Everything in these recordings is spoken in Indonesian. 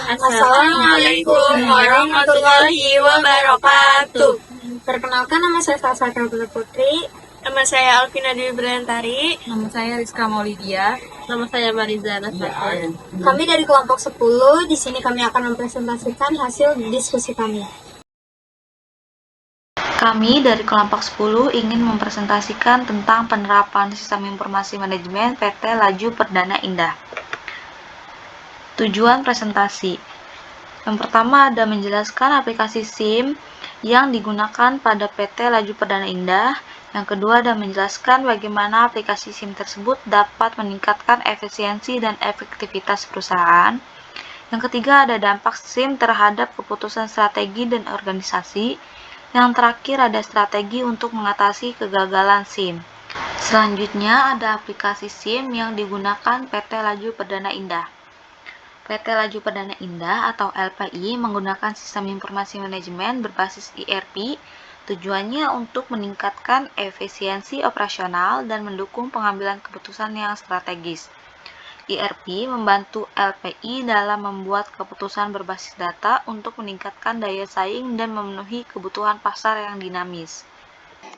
Assalamualaikum warahmatullahi wabarakatuh. Perkenalkan, nama saya Salsa Putri. Nama saya Alvina Dwi Brantari. Nama saya Rizka Maulidia. Nama saya Mariza Nasrati. Kami dari kelompok 10. Di sini kami akan mempresentasikan hasil diskusi kami. Kami dari kelompok 10 ingin mempresentasikan tentang penerapan Sistem Informasi Manajemen PT Laju Perdana Indah. Tujuan presentasi. Yang pertama ada menjelaskan aplikasi SIM yang digunakan pada PT Laju Perdana Indah. Yang kedua ada menjelaskan bagaimana aplikasi SIM tersebut dapat meningkatkan efisiensi dan efektivitas perusahaan. Yang ketiga ada dampak SIM terhadap keputusan strategi dan organisasi. Yang terakhir ada strategi untuk mengatasi kegagalan SIM. Selanjutnya ada aplikasi SIM yang digunakan PT Laju Perdana Indah. PT Laju Perdana Indah atau LPI menggunakan sistem informasi manajemen berbasis ERP. Tujuannya untuk meningkatkan efisiensi operasional dan mendukung pengambilan keputusan yang strategis. ERP membantu LPI dalam membuat keputusan berbasis data untuk meningkatkan daya saing dan memenuhi kebutuhan pasar yang dinamis.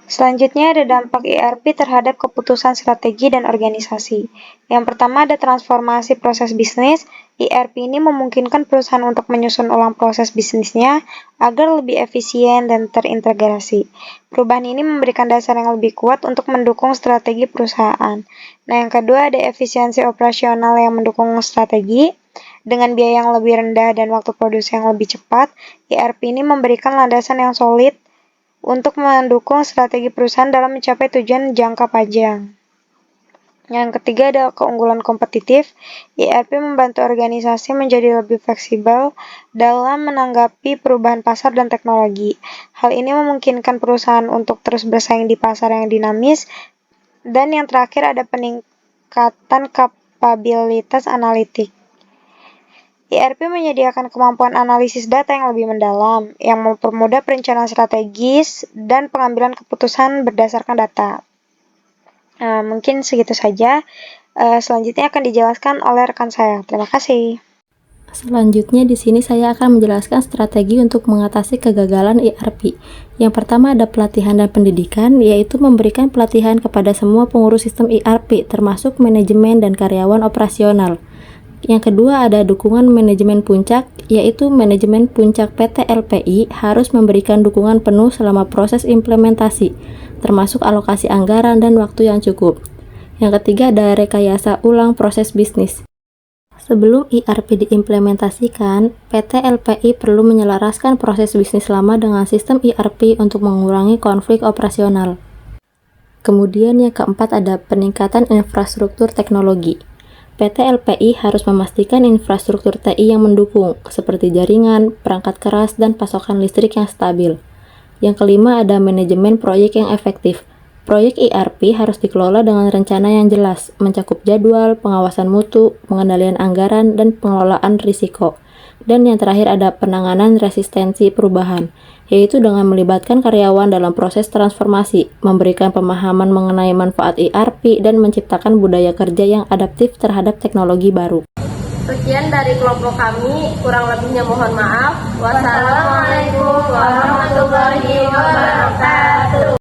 Selanjutnya ada dampak ERP terhadap keputusan strategi dan organisasi. Yang pertama ada transformasi proses bisnis. ERP ini memungkinkan perusahaan untuk menyusun ulang proses bisnisnya agar lebih efisien dan terintegrasi. Perubahan ini memberikan dasar yang lebih kuat untuk mendukung strategi perusahaan. Nah, yang kedua ada efisiensi operasional yang mendukung strategi. Dengan biaya yang lebih rendah dan waktu produksi yang lebih cepat, ERP ini memberikan landasan yang solid untuk mendukung strategi perusahaan dalam mencapai tujuan jangka panjang. Yang ketiga ada keunggulan kompetitif. ERP membantu organisasi menjadi lebih fleksibel dalam menanggapi perubahan pasar dan teknologi. Hal ini memungkinkan perusahaan untuk terus bersaing di pasar yang dinamis. Dan yang terakhir ada peningkatan kapabilitas analitik. ERP menyediakan kemampuan analisis data yang lebih mendalam, yang mempermudah perencanaan strategis dan pengambilan keputusan berdasarkan data. Mungkin segitu saja. Selanjutnya akan dijelaskan oleh rekan saya. Terima kasih. Selanjutnya di sini saya akan menjelaskan strategi untuk mengatasi kegagalan ERP. Yang pertama ada pelatihan dan pendidikan, yaitu memberikan pelatihan kepada semua pengurus sistem ERP, termasuk manajemen dan karyawan operasional. Yang kedua ada dukungan manajemen puncak, yaitu manajemen puncak PT LPI harus memberikan dukungan penuh selama proses implementasi, termasuk alokasi anggaran dan waktu yang cukup. Yang ketiga ada rekayasa ulang proses bisnis. Sebelum ERP diimplementasikan, PT LPI perlu menyelaraskan proses bisnis lama dengan sistem ERP untuk mengurangi konflik operasional. Kemudian yang keempat ada peningkatan infrastruktur teknologi. PT LPI harus memastikan infrastruktur TI yang mendukung, seperti jaringan, perangkat keras, dan pasokan listrik yang stabil. Yang kelima ada manajemen proyek yang efektif. Proyek ERP harus dikelola dengan rencana yang jelas, mencakup jadwal, pengawasan mutu, pengendalian anggaran, dan pengelolaan risiko. Dan yang terakhir ada penanganan resistensi perubahan, yaitu dengan melibatkan karyawan dalam proses transformasi, memberikan pemahaman mengenai manfaat ERP, dan menciptakan budaya kerja yang adaptif terhadap teknologi baru. Sekian dari kelompok kami, kurang lebihnya mohon maaf. Wassalamualaikum warahmatullahi wabarakatuh.